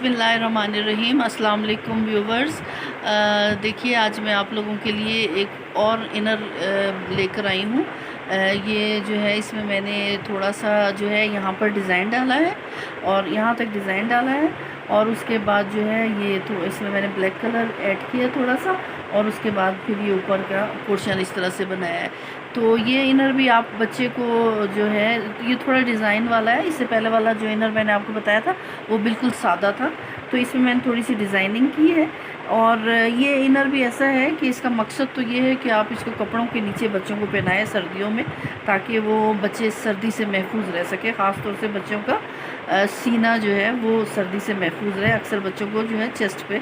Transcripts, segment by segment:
बिस्मिल्लाहिर्रहमानिर्रहीम। अस्सलाम वालेकुम व्यूवर्स। देखिए आज मैं आप लोगों के लिए एक और इनर लेकर आई हूँ। ये जो है इसमें मैंने थोड़ा सा जो है यहाँ पर डिज़ाइन डाला है और यहाँ तक डिज़ाइन डाला है और उसके बाद जो है ये तो इसमें मैंने ब्लैक कलर ऐड किया थोड़ा सा और उसके बाद फिर ये ऊपर का पोर्शन इस तरह से बनाया है। तो ये इनर भी आप बच्चे को जो है ये थोड़ा डिज़ाइन वाला है। इससे पहले वाला जो इनर मैंने आपको बताया था वो बिल्कुल सादा था, तो इसमें मैंने थोड़ी सी डिज़ाइनिंग की है। और ये इनर भी ऐसा है कि इसका मकसद तो ये है कि आप इसको कपड़ों के नीचे बच्चों को पहनाएं सर्दियों में, ताकि वो बच्चे सर्दी से महफूज रह सके। ख़ास तौर से बच्चों का सीना जो है वो सर्दी से महफूज रहे। अक्सर बच्चों को जो है चेस्ट पे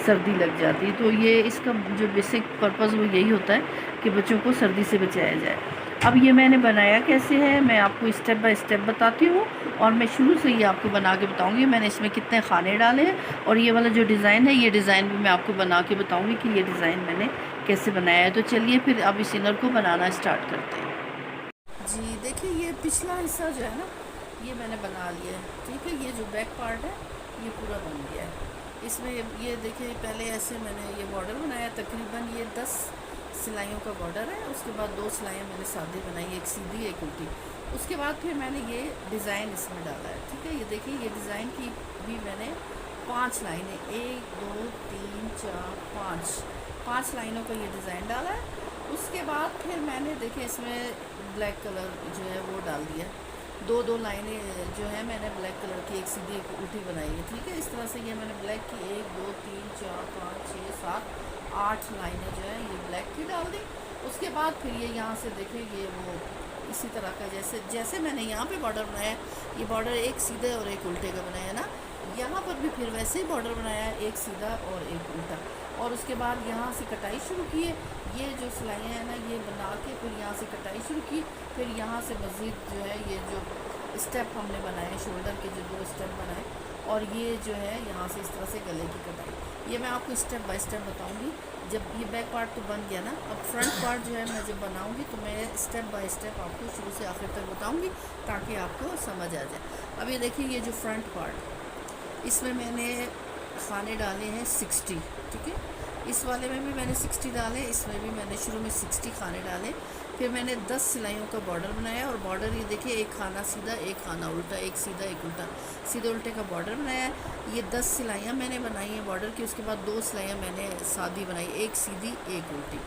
सर्दी लग जाती है, तो ये इसका जो बेसिक पर्पज़ वो यही होता है कि बच्चों को सर्दी से बचाया जाए। अब ये मैंने बनाया कैसे है मैं आपको स्टेप बाय स्टेप बताती हूँ और मैं शुरू से ही आपको बना के बताऊँगी मैंने इसमें कितने खाने डाले हैं। और ये वाला जो डिज़ाइन है ये डिज़ाइन भी मैं आपको बना के बताऊँगी कि ये डिज़ाइन मैंने कैसे बनाया है। तो चलिए फिर अब इस इनर को बनाना स्टार्ट करते हैं। जी देखिए, ये पिछला हिस्सा जो है ना ये मैंने बना लिया है, ठीक है। ये जो बैक पार्ट है ये पूरा बन गया है। इसमें ये देखिए पहले ऐसे मैंने ये बॉर्डर बनाया, तकरीबन ये 10 सिलाइयों का बॉर्डर है। उसके बाद 2 सिलाइयाँ मैंने सादी बनाई, एक सीधी एक उल्टी। उसके बाद फिर मैंने ये डिज़ाइन इसमें डाला है, ठीक है। ये देखिए ये डिज़ाइन की भी मैंने 5 लाइनें, 1 2 3 4 5 लाइनों का ये डिज़ाइन डाला है। उसके बाद फिर मैंने देखिए इसमें ब्लैक कलर जो है वो डाल दिया। 2 लाइनें जो है मैंने ब्लैक कलर की, एक सीधी एक उल्टी बनाई है, ठीक है। इस तरह से ये मैंने ब्लैक की 1 2 3 4 5 6 7 8 लाइनें जो है ये ब्लैक की डाल दी। उसके बाद फिर ये यहाँ से देखिए ये वो इसी तरह का जैसे मैंने यहाँ पे बॉर्डर बनाया, ये बॉर्डर एक सीधे और एक उल्टे का बनाया ना, यहाँ पर भी फिर वैसे ही बॉर्डर बनाया है, एक सीधा और एक उल्टा। और उसके बाद यहाँ से कटाई शुरू की है। ये जो सिलाइयाँ हैं ना ये बना के फिर यहाँ से कटाई शुरू की। फिर यहाँ से मज़ीद जो है ये जो स्टेप हमने बनाए, शोल्डर के जो 2 स्टेप बनाए, और ये जो है यहाँ से इस तरह से गले की कटाई, ये मैं आपको स्टेप बाय स्टेप बताऊँगी। जब ये बैक पार्ट तो बन गया ना, अब फ्रंट पार्ट जो है मैं जब बनाऊँगी तो मैं स्टेप बाय स्टेप आपको शुरू से आखिर तक बताऊँगी ताकि आपको समझ आ जाए। अब ये देखिए ये जो फ्रंट पार्ट, इसमें मैंने खाने डाले हैं 60, ठीक है। इस वाले में भी मैंने 60 डाले, इसमें भी मैंने शुरू में 60 खाने डाले। फिर मैंने 10 सिलाइयों का बॉर्डर बनाया, और बॉर्डर ये देखिए एक खाना सीधा एक खाना उल्टा, एक सीधा एक उल्टा, सीधे उल्टे का बॉर्डर बनाया है। ये 10 सिलाइयाँ मैंने बनाई हैं बॉर्डर की। उसके बाद 2 सिलाइयाँ मैंने सादी बनाई, एक सीधी एक उल्टी।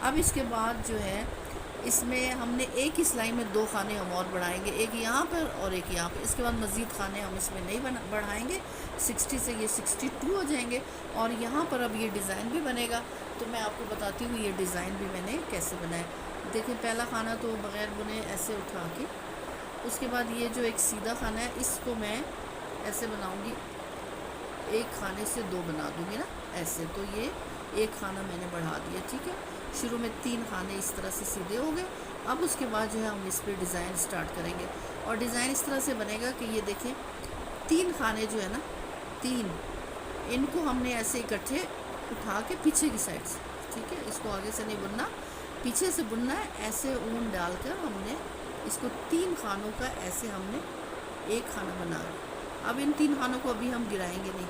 अब इसके बाद जो है इसमें हमने एक ही सिलाई में 2 खाने हम और बढ़ाएंगे, एक यहाँ पर और एक यहाँ पर। इसके बाद मज़ीद खाने हम इसमें नहीं बढ़ाएंगे, 60 से ये 62 हो जाएंगे। और यहाँ पर अब ये डिज़ाइन भी बनेगा, तो मैं आपको बताती हूँ ये डिज़ाइन भी मैंने कैसे बनाया। देखिए पहला खाना तो बग़ैर बुने ऐसे उठा के, उसके बाद ये जो एक सीधा खाना है इसको मैं ऐसे बनाऊँगी, एक खाने से 2 बना दूँगी ना ऐसे, तो ये एक खाना मैंने बढ़ा दिया, ठीक है। शुरू में 3 खाने इस तरह से सीधे हो गए। अब उसके बाद जो है हम इस पर डिज़ाइन स्टार्ट करेंगे, और डिज़ाइन इस तरह से बनेगा कि ये देखें 3 खाने जो है ना 3, इनको हमने ऐसे इकट्ठे उठा के पीछे की साइड से, ठीक है। इसको आगे से नहीं बुनना, पीछे से बुनना है। ऐसे ऊन डालकर हमने इसको 3 खानों का ऐसे हमने एक खाना बना। अब इन 3 खानों को अभी हम गिराएंगे नहीं,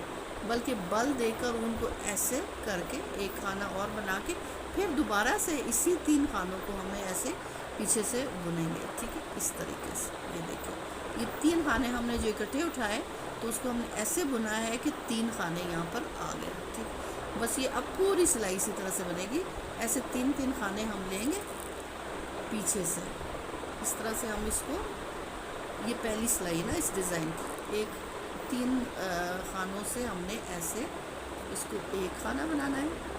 बल्कि बल देकर उनको ऐसे करके एक खाना और बना के फिर दोबारा से इसी 3 खानों को हमें ऐसे पीछे से बुनेंगे, ठीक है। इस तरीके से ये देखिए ये 3 खाने हमने जो इकट्ठे उठाए तो उसको हमने ऐसे बुनाया है कि 3 खाने यहाँ पर आ गए, ठीक। बस ये अब पूरी सिलाई इसी तरह से बनेगी। ऐसे 3 खाने हम लेंगे पीछे से, इस तरह से हम इसको, ये पहली सिलाई ना इस डिज़ाइन की, एक 3 खानों से हमने ऐसे इसको एक खाना बनाना है,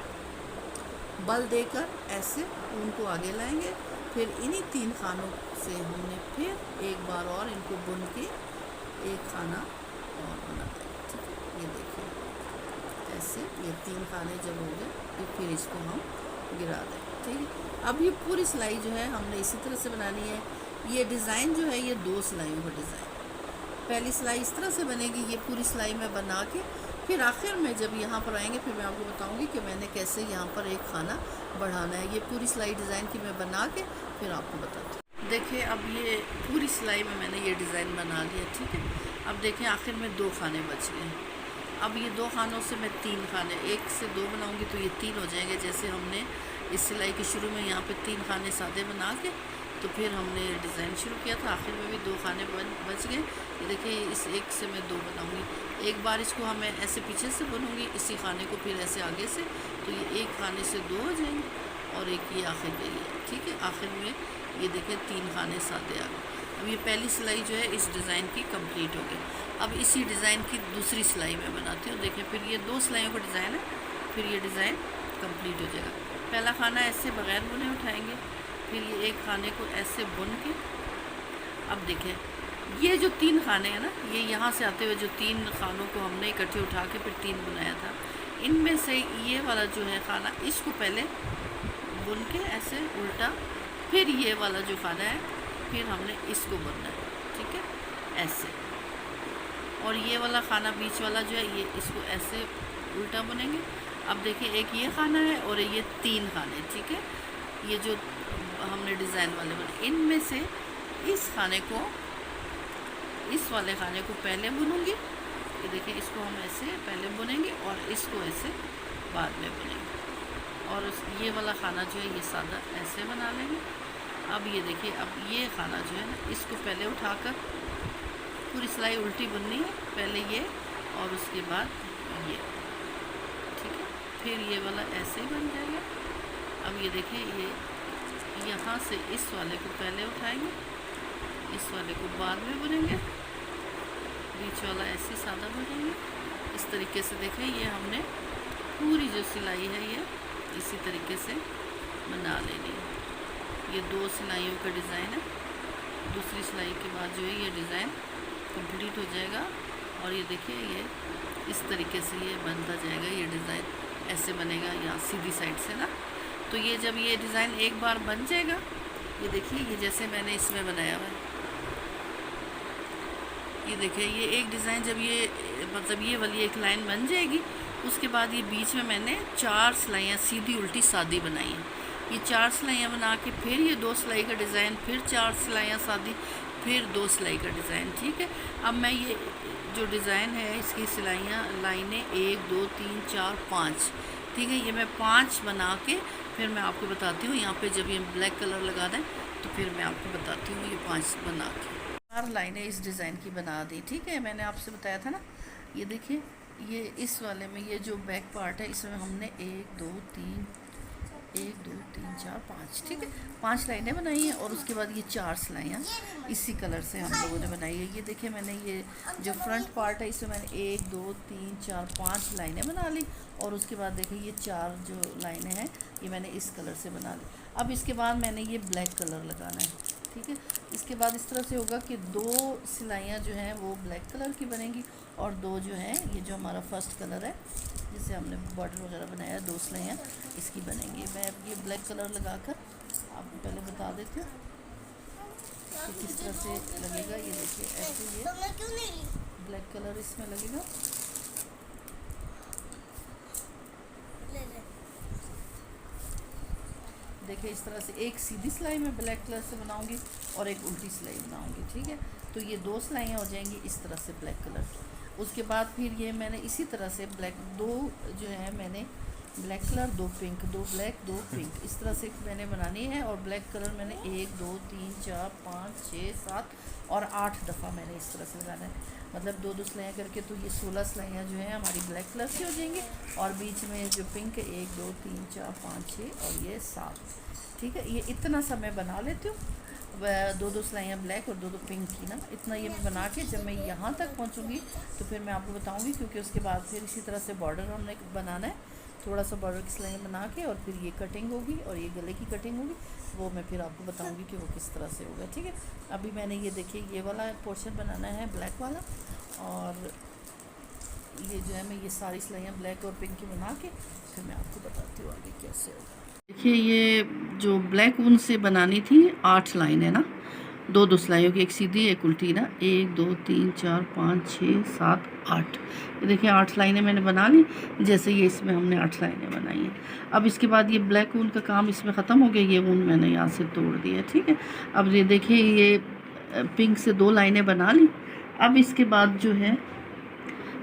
बल देकर ऐसे उनको आगे लाएंगे। फिर इन्हीं 3 खानों से हमने फिर एक बार और इनको बुन के एक खाना और बना देंगे, ठीक है। ये देखिए ऐसे ये 3 खाने जब हो गए तो फिर इसको हम गिरा दें, ठीक है। अब ये पूरी सिलाई जो है हमने इसी तरह से बनानी है। ये डिज़ाइन जो है ये 2 सिलाइयों का डिज़ाइन, पहली सिलाई इस तरह से बनेगी, ये पूरी सिलाई में बना के फिर आखिर में जब यहाँ पर आएंगे फिर मैं आपको बताऊँगी कि मैंने कैसे यहाँ पर एक खाना बढ़ाना है। ये पूरी सिलाई डिज़ाइन की मैं बना के फिर आपको बताती हूँ। देखिए अब ये पूरी सिलाई में मैंने ये डिज़ाइन बना लिया, ठीक है। अब देखें आखिर में 2 खाने बच गए। अब ये 2 खानों से मैं 3 खाने, 1 से 2 बनाऊंगी तो ये 3 हो जाएंगे। जैसे हमने इस सिलाई के शुरू में यहाँ पे 3 खाने सादे बना के तो फिर हमने डिज़ाइन शुरू किया था, आखिर में भी 2 खाने बच गए। ये देखिए इस 1 से मैं 2 बनाऊंगी। एक बार इसको हम ऐसे पीछे से बनूंगी, इसी खाने को फिर ऐसे आगे से, तो ये 1 खाने से 2 हो जाएंगे और एक ये आखिर के लिए, ठीक है। आखिर में ये देखें 3 खाने सादे आ गए। अब ये पहली सिलाई जो है इस डिज़ाइन की कंप्लीट हो गई। अब इसी डिज़ाइन की दूसरी सिलाई मैं बनाती हूँ। देखें फिर ये 2 सिलाइयों का डिज़ाइन है, फिर ये डिज़ाइन कंप्लीट हो जाएगा। पहला खाना ऐसे बग़ैर बुने उठाएंगे, फिर ये 1 खाने को ऐसे बुन के, अब देखें ये जो 3 खाने हैं ना, ये यहाँ से आते हुए जो 3 खानों को हमने इकट्ठे उठा के फिर 3 बनाया था, इनमें से ये वाला जो है खाना, इसको पहले बुन के ऐसे उल्टा, फिर ये वाला जो खाना है फिर हमने इसको बुनना है, ठीक है, ऐसे। और ये वाला खाना बीच वाला जो है ये इसको ऐसे उल्टा बुनेंगे। अब देखिए एक ये खाना है और ये 3 खाने, ठीक है। ये जो हमने डिज़ाइन वाले बने, इनमें से इस खाने को, इस वाले खाने को पहले बुनूंगी। ये देखिए इसको हम ऐसे पहले बुनेंगे और इसको ऐसे बाद में बुनेंगे। और ये वाला खाना जो है ये सादा ऐसे बना लेंगे। अब ये देखिए, अब ये खाना जो है ना, इसको पहले उठाकर पूरी सिलाई उल्टी बुननी है, पहले ये और उसके बाद ये, ठीक है। फिर ये वाला ऐसे ही बन जाएगा। अब ये देखिए ये यहाँ से इस वाले को पहले उठाएंगे, इस वाले को बाद में बुनेंगे, बीच वाला ऐसे सादा बुनेंगे। इस तरीके से देखें ये हमने पूरी जो सिलाई है ये इसी तरीके से बना लेनी है। ये 2 सिलाइयों का डिज़ाइन है। दूसरी सिलाई के बाद जो है ये डिज़ाइन कंप्लीट हो जाएगा। और ये देखिए ये इस तरीके से ये बनता जाएगा। ये डिज़ाइन ऐसे बनेगा यहाँ सीधी साइड से ना। तो ये जब ये डिज़ाइन एक बार बन जाएगा, ये देखिए ये जैसे मैंने इसमें बनाया हुआ है, ये देखिए ये एक डिज़ाइन जब ये मतलब ये वाली एक लाइन बन जाएगी, उसके बाद ये बीच में मैंने 4 सिलाइयाँ सीधी उल्टी सादी बनाई हैं। ये 4 सिलाइयाँ बना के फिर ये 2 सिलाई का डिज़ाइन, फिर 4 सिलाइयाँ सादी, फिर 2 सिलाई का डिज़ाइन, ठीक है। अब मैं ये जो डिज़ाइन है इसकी सिलाइयाँ लाइनें 1 2 3 4 5, ठीक है, ये मैं 5 बना के फिर मैं आपको बताती हूँ। यहाँ पे जब ये ब्लैक कलर लगा दें तो फिर मैं आपको बताती हूँ। ये 5 बना के 4 लाइनें इस डिज़ाइन की बना दी, ठीक है। मैंने आपसे बताया था ना, ये देखिए ये इस वाले में ये जो बैक पार्ट है इसमें हमने 1 2 3 4 5, ठीक है, 5 लाइनें बनाई हैं। और उसके बाद ये 4 सिलाइयाँ इसी कलर से हम लोगों ने बनाई है। ये देखिए मैंने ये जो फ्रंट पार्ट है इसमें मैंने 1 2 3 4 5 लाइनें बना ली। और उसके बाद देखिए ये 4 जो लाइनें हैं ये मैंने इस कलर से बना ली। अब इसके बाद मैंने ये ब्लैक कलर लगाना है, ठीक है। इसके बाद इस तरह से होगा कि 2 सिलाइयाँ जो हैं वो ब्लैक कलर की बनेंगी और 2 जो हैं ये जो हमारा फर्स्ट कलर है जिसे हमने बॉर्डर वगैरह बनाया, 2 सिलाइयाँ इसकी बनेंगी। मैं ये ब्लैक कलर लगाकर आपको पहले बता देती हूँ कि किस तरह से लगेगा। ये देखिए ऐसे ये ब्लैक कलर इसमें लगेगा। देखिए इस तरह से एक सीधी सिलाई में ब्लैक कलर से बनाऊंगी और एक उल्टी सिलाई बनाऊंगी, ठीक है। तो ये 2 सिलाइयाँ हो जाएंगी इस तरह से ब्लैक कलर। उसके बाद फिर ये मैंने इसी तरह से ब्लैक 2 जो है मैंने black colour 2 pink 2 black 2 pink इस तरह से मैंने बनानी है। और ब्लैक कलर मैंने 1 2 3 4 5 6 7 और 8 दफ़ा मैंने इस तरह से लगाना है। मतलब 2 सिलाइयाँ करके तो ये 16 सिलाइयाँ जो हैं हमारी ब्लैक कलर की हो जाएंगी। और बीच में जो पिंक 1 2 3 4 5 6 और ये 7, ठीक है। ये इतना सा मैं बना लेती हूँ, 2 सिलाइयाँ ब्लैक और 2 पिंक की ना। इतना ये मैं बना के जब मैं यहाँ तक पहुँचूँगी तो फिर मैं आपको बताऊँगी, क्योंकि उसके बाद फिर इसी तरह से बॉर्डर हमने बनाना है। थोड़ा सा बॉर्डर की सिलाइयाँ बना के और फिर ये कटिंग होगी और ये गले की कटिंग होगी, वो मैं फिर आपको बताऊँगी कि वो किस तरह से होगा, ठीक है। अभी मैंने ये देखिए ये वाला पोर्शन बनाना है ब्लैक वाला, और ये जो है मैं ये सारी सिलाइयाँ ब्लैक और पिंक की बना के फिर मैं आपको बताती हूँ आगे कैसे होगा। देखिए ये जो ब्लैक ऊन से बनानी थी 8 लाइन है ना, 2 सिलाइयों की, एक सीधी एक उल्टी ना, 1 2 3 4 5 6 7 8। ये देखिए 8 लाइनें मैंने बना ली। जैसे ये इसमें हमने 8 लाइनें बनाई हैं। अब इसके बाद ये ब्लैक ऊन का काम इसमें ख़त्म हो गया। ये ऊन मैंने यहाँ से तोड़ दिया, ठीक है। अब ये देखिए ये पिंक से 2 लाइनें बना ली। अब इसके बाद जो है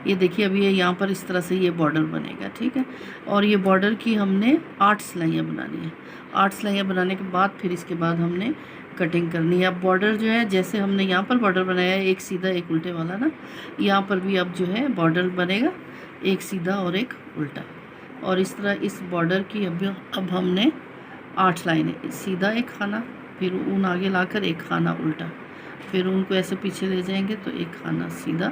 ये देखिए अब ये यहाँ पर इस तरह से ये बॉर्डर बनेगा, ठीक है। और ये बॉर्डर की हमने 8 सिलाइयाँ बनानी है। 8 सिलाइयाँ बनाने के बाद फिर इसके बाद हमने कटिंग करनी है। अब बॉर्डर जो है जैसे हमने यहाँ पर बॉर्डर बनाया है, एक सीधा एक उल्टे वाला ना, यहाँ पर भी अब जो है बॉर्डर बनेगा एक सीधा और एक उल्टा। और इस तरह इस बॉर्डर की अब हमने 8 लाइनें, सीधा एक खाना, फिर ऊन आगे लाकर एक खाना उल्टा, फिर ऊन को ऐसे पीछे ले जाएंगे तो एक खाना सीधा,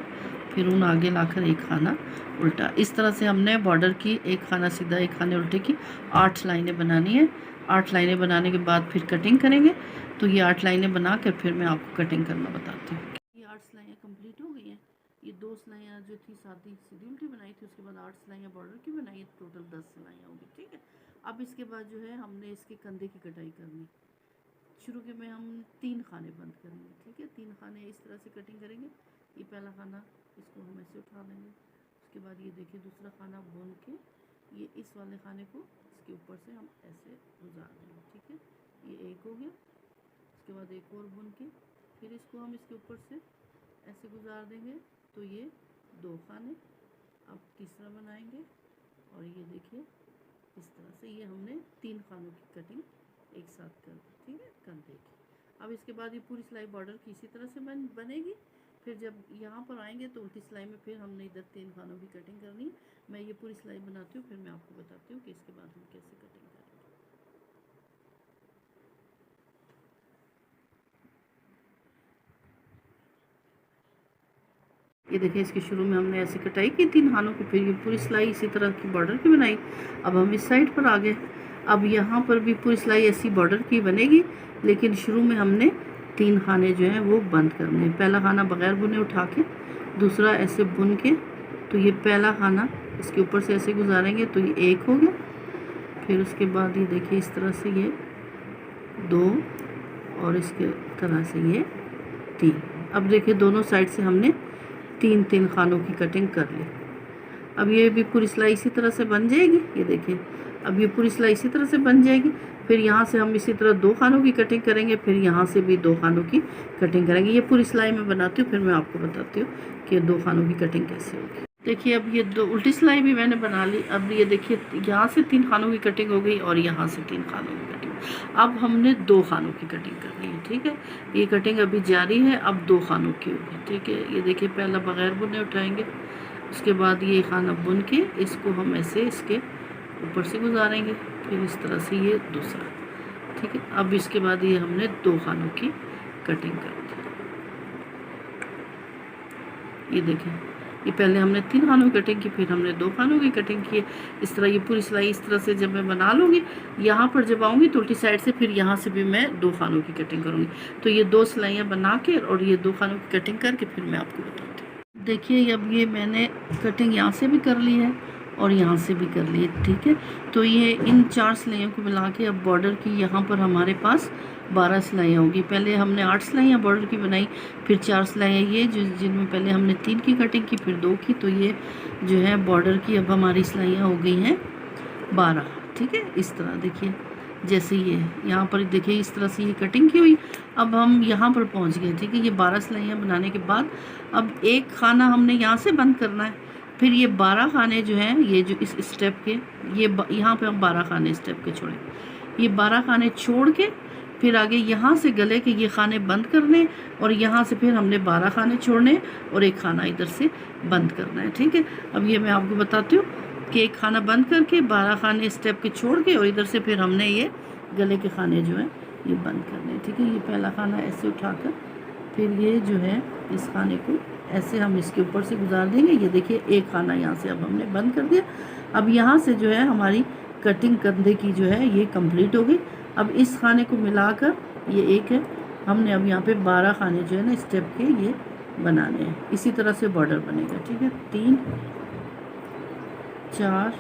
फिर ऊन आगे लाकर एक खाना उल्टा। इस तरह से हमने बॉर्डर की एक खाना सीधा एक खाने उल्टे की 8 लाइनें बनानी है। 8 लाइनें बनाने के बाद फिर कटिंग करेंगे। तो ये 8 लाइनें बना कर फिर मैं आपको कटिंग करना बताती हूँ। ये 8 सिलाइयाँ कंप्लीट हो गई हैं। ये 2 सिलाइयाँ जो थी सीधी उल्टी बनाई थी, उसके बाद 8 सिलाइयाँ बॉर्डर की बनाई है, टोटल 10 सिलाइयाँ होगी, ठीक है। अब इसके बाद जो है हमने इसके कंधे की कटाई करनी। शुरू के में हम 3 खाने बंद करेंगे, ठीक है। 3 खाने इस तरह से कटिंग करेंगे। ये पहला खाना, इसको हम ऐसे उठा लेंगे। उसके बाद ये देखिए दूसरा खाना बुन के ये इस वाले खाने को इसके ऊपर से हम ऐसे गुजार देंगे, ठीक है। ये एक हो गया। उसके बाद एक और बुन के फिर इसको हम इसके ऊपर से ऐसे गुजार देंगे, तो ये 2 खाने। अब तीसरा बनाएंगे और ये देखिए इस तरह से ये हमने 3 खानों की कटिंग एक साथ कर दी, ठीक है, कंधे की। अब इसके बाद ये पूरी सिलाई बॉर्डर की इसी तरह से बनेगी। फिर जब यहाँ पर आएंगे तो उल्टी सिलाई में फिर हमने इधर 3 खानों की कटिंग करनी है। मैं ये पूरी सिलाई बनाती हूँ, फिर मैं आपको बताती हूँ कि इसके बाद हम कैसे कटिंग करेंगे। ये देखिए इसके शुरू में हमने ऐसे कटाई की 3 खानों की, फिर ये पूरी सिलाई इसी तरह की बॉर्डर की बनाई। अब हम इस साइड पर आ गए। अब यहाँ पर भी पूरी सिलाई ऐसी बॉर्डर की बनेगी, लेकिन शुरू में हमने 3 खाने जो हैं वो बंद करने हैं। पहला खाना बगैर बुने उठा के, दूसरा ऐसे बुन के, तो ये पहला खाना इसके ऊपर से ऐसे गुजारेंगे तो ये 1 हो गया। फिर उसके बाद ये देखिए इस तरह से ये 2 और इसके तरह से ये 3। अब देखिए दोनों साइड से हमने 3 खानों की कटिंग कर ली। अब ये भी पूरी सिलाई इसी तरह से बन जाएगी। ये देखिए अब ये पूरी सिलाई इसी तरह से बन जाएगी। फिर यहाँ से हम इसी तरह 2 खानों की कटिंग करेंगे, फिर यहाँ से भी 2 खानों की कटिंग करेंगे। ये पूरी सिलाई में बनाती हूँ, फिर मैं आपको बताती हूँ कि 2 खानों की कटिंग कैसे होगी। देखिए अब ये 2 उल्टी सिलाई भी मैंने बना ली। अब ये देखिए यहाँ से 3 खानों की कटिंग हो गई और यहाँ से 3 खानों की कटिंग। अब हमने 2 खानों की कटिंग करनी है, ठीक है। ये कटिंग अभी जारी है, अब 2 खानों की होगी, ठीक है। ये देखिए पहला बगैर बुने उठाएंगे, उसके बाद ये खाना बुन के इसको हम ऐसे इसके ऊपर से गुजारेंगे, फिर इस तरह से ये दूसरा, ठीक है। अब इसके बाद ये हमने 2 खानों की कटिंग कर दी। ये देखें ये पहले हमने 3 खानों की कटिंग की, फिर हमने 2 खानों की कटिंग की। इस तरह ये पूरी सिलाई इस तरह से जब मैं बना लूँगी, यहाँ पर जब आऊँगी तो उल्टी साइड से फिर यहाँ से भी मैं 2 खानों की कटिंग करूँगी। तो ये 2 सिलाइयाँ बना के और ये 2 खानों की कटिंग करके फिर मैं आपको बताती हूँ। देखिए अब ये मैंने कटिंग यहाँ से भी कर ली है और यहाँ से भी कर ली है, ठीक है। तो ये इन 4 सिलाइयों को मिला के अब बॉर्डर की यहाँ पर हमारे पास 12 सिलाइयाँ होगी। पहले हमने 8 सिलाइयाँ बॉर्डर की बनाई, फिर 4 सिलाइयाँ ये जिनमें पहले हमने 3 की कटिंग की, फिर 2 की। तो ये जो है बॉर्डर की अब हमारी सिलाइयाँ हो गई हैं 12, ठीक है। इस तरह देखिए जैसे ये यहाँ पर देखिए इस तरह से ये कटिंग की हुई। अब हम यहाँ पर पहुँच गए, ठीक है। ये 12 सिलाइयाँ बनाने के बाद अब एक खाना हमने यहाँ से बंद करना है। फिर ये 12 खाने जो हैं, ये जो इस स्टेप के ये यहाँ पे हम 12 खाने स्टेप के छोड़ें। ये 12 खाने छोड़ के फिर आगे यहाँ से गले के ये खाने बंद करने, और यहाँ से फिर हमने 12 खाने छोड़ने और एक खाना इधर से बंद करना है, ठीक है। अब ये मैं आपको बताती हूँ कि एक खाना बंद करके 12 खाने स्टेप के छोड़ के और इधर से फिर हमने ये गले के खाने जो हैं ये बंद करने हैं, ठीक है। ये पहला खाना ऐसे उठाकर फिर ये जो है इस खाने को ऐसे हम इसके ऊपर से गुजार देंगे। ये देखिए एक खाना यहाँ से अब हमने बंद कर दिया। अब यहाँ से जो है हमारी कटिंग कंधे की जो है ये कंप्लीट हो गई। अब इस खाने को मिलाकर ये एक है, हमने अब यहाँ पे 12 खाने जो है ना स्टेप के ये बनाने हैं। इसी तरह से बॉर्डर बनेगा, ठीक है। 3 4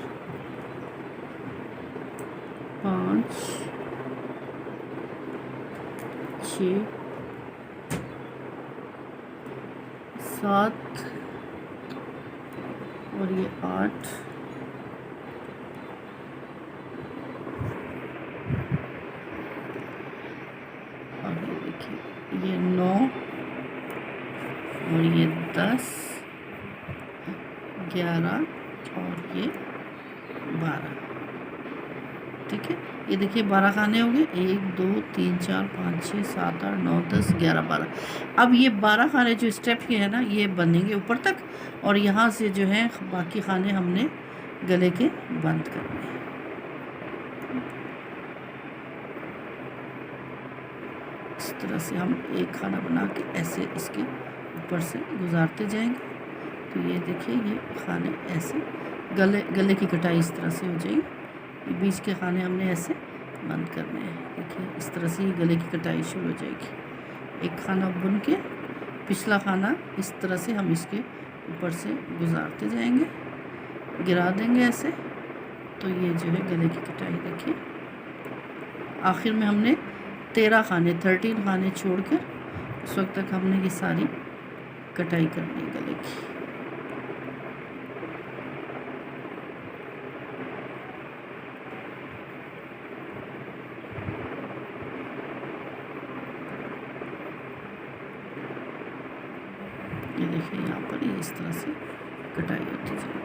5 6 7 और ये 8 और ये देखिए ये 9 और ये 10 11 और ये 12। ठीक है, ये देखिए 12 खाने हो गए, 1 2 3 4 5 6 7 8 9 10 11 12। अब ये 12 खाने जो स्टेप के हैं ना, ये बनेंगे ऊपर तक, और यहाँ से जो है बाकी खाने हमने गले के बंद करने हैं। इस तरह से हम एक खाना बना के ऐसे इसके ऊपर से गुजारते जाएंगे। तो ये देखिए, ये खाने ऐसे गले की कटाई इस तरह से हो जाएगी। ये बीच के खाने हमने ऐसे बंद करने हैं। देखिए, इस तरह से ही गले की कटाई शुरू हो जाएगी। एक खाना बुन के पिछला खाना इस तरह से हम इसके ऊपर से गुजारते जाएंगे, गिरा देंगे ऐसे। तो ये जो है गले की कटाई। देखिए, आखिर में हमने 13 खाने छोड़कर उस वक्त तक हमने ये सारी कटाई करनी है गले की। ये देखिए, यहाँ पर ये इस तरह से कटाई होती जाएगी।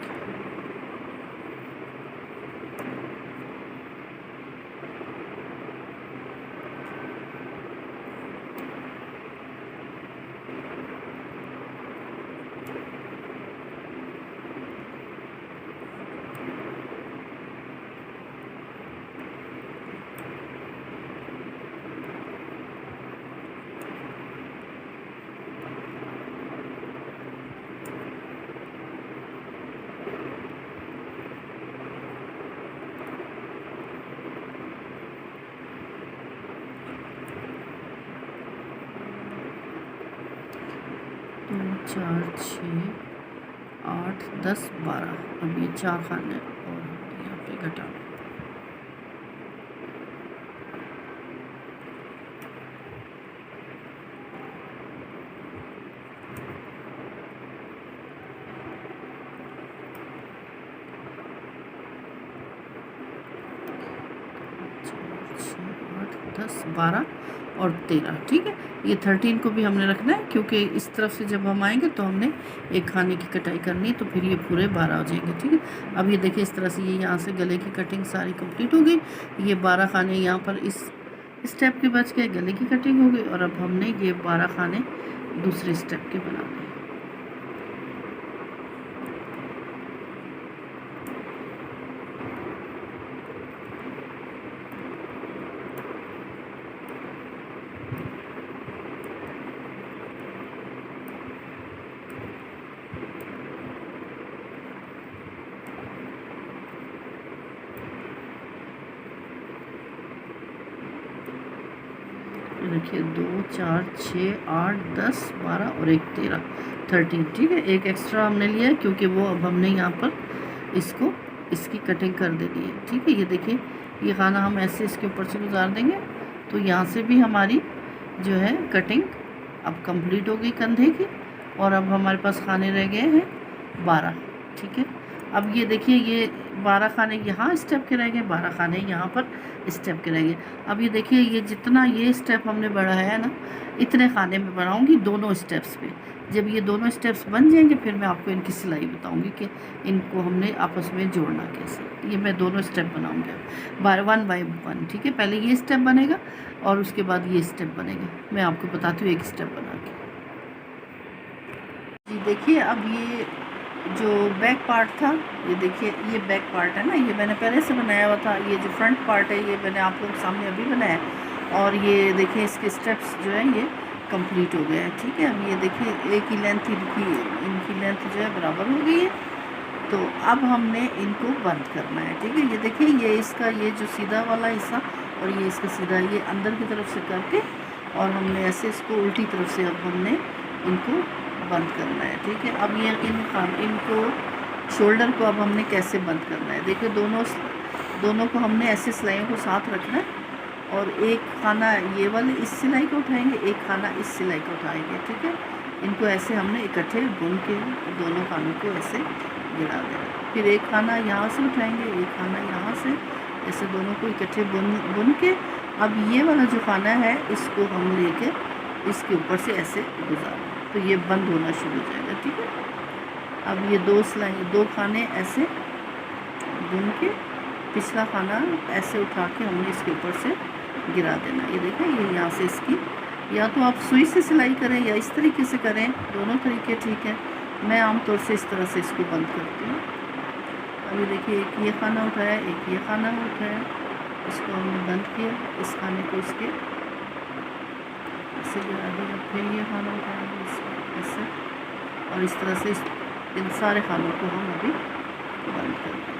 दो 4 6 8 10 12। अब ये 4 खाने और यहाँ पे घटा। चार 8 10 12 और 13। ठीक है, ये 13 को भी हमने रखना है, क्योंकि इस तरफ से जब हम आएंगे तो हमने एक खाने की कटाई करनी है, तो फिर ये पूरे 12 हो जाएंगे। ठीक है, अब ये देखिए, इस तरह से ये यहाँ से गले की कटिंग सारी कंप्लीट हो गई। ये 12 खाने यहाँ पर इस स्टेप के बच गए, गले की कटिंग हो गई। और अब हमने ये 12 खाने दूसरे स्टेप के बनाने हैं। देखिए, 2 4 6 8 10 12 और एक 13। ठीक है, एक एक्स्ट्रा हमने लिया है, क्योंकि वो अब हमने यहाँ पर इसकी कटिंग कर देनी है। ठीक है, ये देखिए, ये खाना हम ऐसे इसके ऊपर से गुजार देंगे, तो यहाँ से भी हमारी जो है कटिंग अब कंप्लीट हो गई कंधे की। और अब हमारे पास खाने रह गए हैं 12। ठीक है, अब ये देखिए, ये 12 खाने यहाँ स्टेप के रह गए, 12 खाने यहाँ पर स्टेप के रह गए। अब ये देखिए, ये जितना ये स्टेप हमने बढ़ाया है ना, इतने खाने में बनाऊँगी दोनों स्टेप्स पे। जब ये दोनों स्टेप्स बन जाएंगे, फिर मैं आपको इनकी सिलाई बताऊंगी कि इनको हमने आपस में जोड़ना कैसे। ये मैं दोनों स्टेप बनाऊंगी वन बाय वन। ठीक है, पहले ये स्टेप बनेगा और उसके बाद ये स्टेप बनेगा। मैं आपको बताती हूँ एक स्टेप बना के। जी देखिए, अब ये जो बैक पार्ट था, ये देखिए, ये बैक पार्ट है ना, ये मैंने पहले से बनाया हुआ था। ये जो फ्रंट पार्ट है, ये मैंने आप लोगों के सामने अभी बनाया। और ये देखिए, इसके स्टेप्स जो है ये कंप्लीट हो गया है। ठीक है, अब ये देखिए, एक ही लेंथ इनकी लेंथ जो है बराबर हो गई है। तो अब हमने इनको बंद करना है। ठीक है, ये देखिए, ये इसका ये जो सीधा वाला हिस्सा और ये इसका सीधा, ये अंदर की तरफ से करके, और हमने ऐसे इसको उल्टी तरफ से अब हमने इनको बंद करना है। ठीक है, अब ये इनको शोल्डर को अब हमने कैसे बंद करना है। देखिए, दोनों को हमने ऐसे सिलाइयों को साथ रखना है, और एक खाना ये वाले इस सिलाई को उठाएंगे, एक खाना इस सिलाई को उठाएंगे। ठीक है, इनको ऐसे हमने इकट्ठे बुन के दोनों खानों को ऐसे गिरा देना। फिर एक खाना यहाँ से उठाएंगे, एक खाना यहाँ से, ऐसे दोनों को इकट्ठे बुन के अब ये वाला जो खाना है इसको हम लेके इसके ऊपर से ऐसे गुजारें, तो ये बंद होना शुरू हो जाएगा। ठीक है, अब ये दो खाने ऐसे बुन के पिछला खाना ऐसे उठा के हमने इसके ऊपर से गिरा देना। ये देखें, ये यहाँ से इसकी, या तो आप सुई से सिलाई करें या इस तरीके से करें, दोनों तरीके ठीक है। मैं आमतौर से इस तरह से इसको बंद करती हूँ। अभी देखिए, एक ये खाना उठाया, एक ये खाना उठाया, इसको हमने बंद किया, इस खाने को इसके ऐसे गिरा दिया, फिर ये खाना उठाया इसको ऐसे, और इस तरह से इन सारे खानों को हम अभी बंद कर देंगे।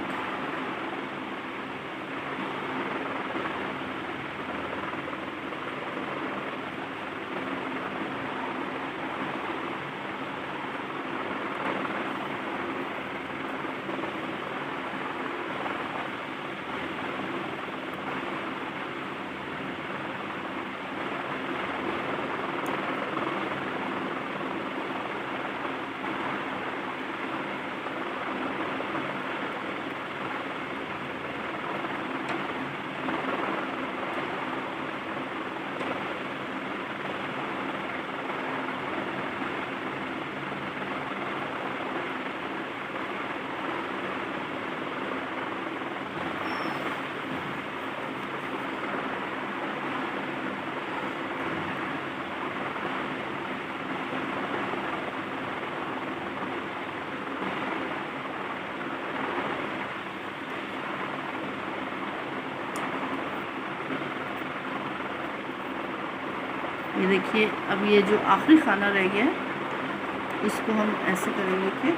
ये देखिए, अब ये जो आखिरी खाना रह गया है, इसको हम ऐसे करेंगे कि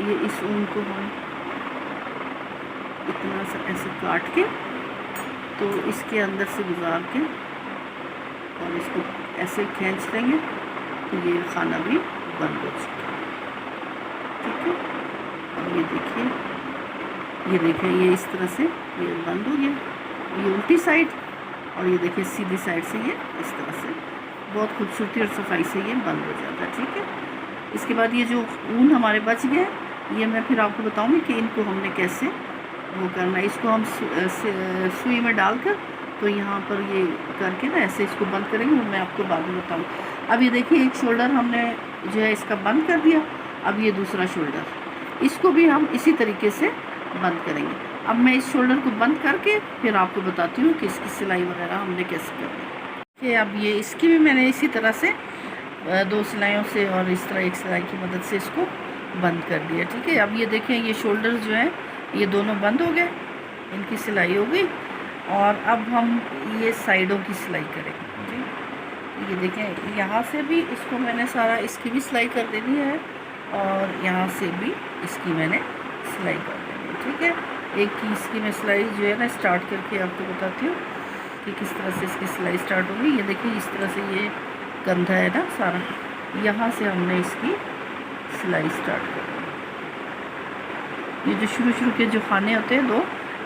ये इस ऊन को हम इतना सा ऐसे काट के, तो इसके अंदर से गुजार के और इसको ऐसे खींच लेंगे, तो ये खाना भी बंद हो चुका है। ठीक है, अब ये देखिए, ये इस तरह से ये बंद हो गया, ये उल्टी साइड, और ये देखिए सीधी साइड से ये इस तरह से बहुत खूबसूरती और सफाई से ये बंद हो जाता है। ठीक है, इसके बाद ये जो ऊन हमारे बच गए, ये मैं फिर आपको बताऊंगी कि इनको हमने कैसे वो करना है। इसको हम सुई में डालकर, तो यहाँ पर ये करके ना ऐसे इसको बंद करेंगे, वो मैं आपको बाद में बताऊँ। अब ये देखिए, एक शोल्डर हमने जो है इसका बंद कर दिया। अब ये दूसरा शोल्डर, इसको भी हम इसी तरीके से बंद करेंगे। अब मैं इस शोल्डर को बंद करके फिर आपको बताती हूँ कि इसकी सिलाई वगैरह हमने कैसे करनी है। अब ये इसकी भी मैंने इसी तरह से 2 सिलाइयों से और इस तरह एक सिलाई की मदद से इसको बंद कर दिया। ठीक है, अब ये देखें, ये शोल्डर जो है ये दोनों बंद हो गए, इनकी सिलाई हो गई। और अब हम ये साइडों की सिलाई करेंगे। ठीक, ये देखें, यहाँ से भी इसको मैंने सारा, इसकी भी सिलाई कर देनी है, और यहाँ से भी इसकी मैंने सिलाई कर देनी है। ठीक है, एक की इसकी मैं सिलाई जो है ना स्टार्ट करके आपको बताती हूँ कि किस तरह से इसकी सिलाई स्टार्ट होगी। ये देखिए, इस तरह से ये कंधा है ना सारा, यहाँ से हमने इसकी सिलाई स्टार्ट कर दी। ये जो शुरू के जो खाने होते हैं 2,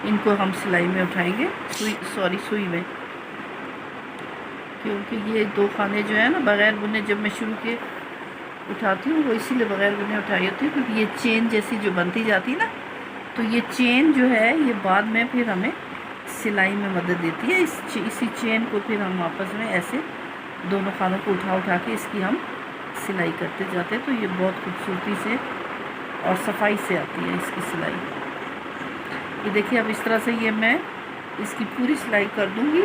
इनको हम सिलाई में उठाएंगे, सुई में, क्योंकि ये 2 खाने जो है ना बग़ैर बुने जब मैं शुरू के उठाती हूँ, वो इसीलिए बग़ैर बुने उठाई होती है, क्योंकि ये चेन जैसी जो बनती जाती है ना, तो ये चेन जो है ये बाद में फिर हमें सिलाई में मदद देती है। इसी चेन को फिर हम आपस में ऐसे दोनों खानों को उठा के इसकी हम सिलाई करते जाते हैं, तो ये बहुत खूबसूरती से और सफाई से आती है इसकी सिलाई। ये देखिए, अब इस तरह से ये मैं इसकी पूरी सिलाई कर दूँगी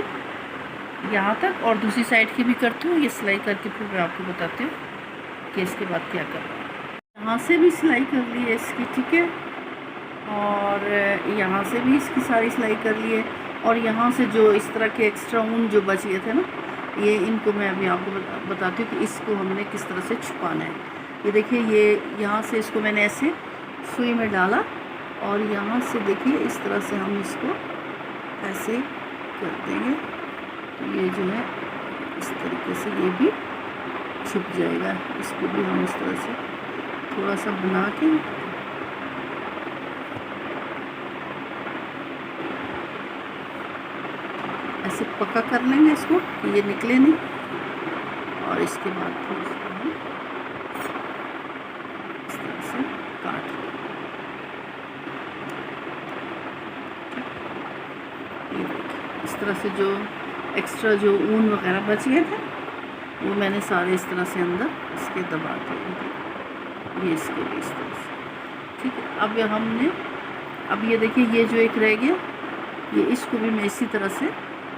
यहाँ तक, और दूसरी साइड की भी करती हूँ। ये सिलाई करके फिर मैं आपको बताती हूँ कि इसके बाद क्या करना है। यहाँ से भी सिलाई कर ली है इसकी, ठीक है, और यहाँ से भी इसकी सारी सिलाई कर ली है। और यहाँ से जो इस तरह के एक्स्ट्रा ऊन जो बच गए थे ना, ये इनको मैं अभी आपको बताती हूँ कि इसको हमने किस तरह से छुपाना है। ये देखिए, ये यहाँ से इसको मैंने ऐसे सुई में डाला, और यहाँ से देखिए इस तरह से हम इसको ऐसे कर देंगे, तो ये जो है इस तरीके से ये भी छुप जाएगा। इसको भी हम इस तरह से थोड़ा सा बना के ऐसे पक्का कर लेंगे इसको कि ये निकले नहीं, और इसके बाद फिर इसको हम इस तरह से काट लेंगे। ये देखिए, इस तरह से जो एक्स्ट्रा जो ऊन वगैरह बच गए थे, वो मैंने सारे इस तरह से अंदर इसके दबा दिए, ये इसके भी इस तरह से। ठीक है, अब अब ये देखिए, ये जो एक रह गया, ये इसको भी मैं इसी तरह से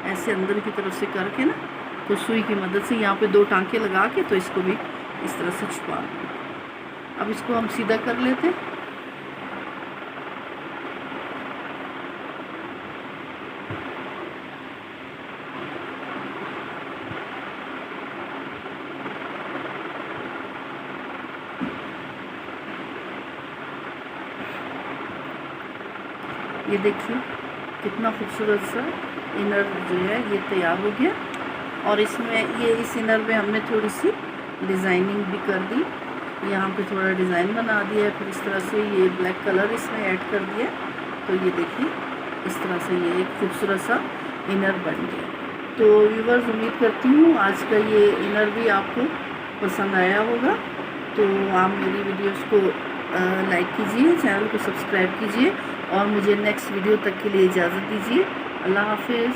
ऐसे अंदर की तरफ से करके ना, तो सुई की मदद से यहाँ पे 2 टांके लगा के तो इसको भी इस तरह से छुपा दूँ। अब इसको हम सीधा कर लेते हैं। ये देखिए कितना खूबसूरत सा इनर जो है ये तैयार हो गया। और इसमें ये इस इनर में हमने थोड़ी सी डिज़ाइनिंग भी कर दी, यहाँ पे थोड़ा डिज़ाइन बना दिया है, फिर इस तरह से ये ब्लैक कलर इसमें ऐड कर दिया। तो ये देखिए इस तरह से ये एक खूबसूरत सा इनर बन गया। तो व्यूअर्स, उम्मीद करती हूँ आज का ये इनर भी आपको पसंद आया होगा। तो आप मेरी वीडियोस को लाइक कीजिए, चैनल को सब्सक्राइब कीजिए और मुझे नेक्स्ट वीडियो तक के लिए इजाज़त दीजिए। अल्लाह हाफिज़।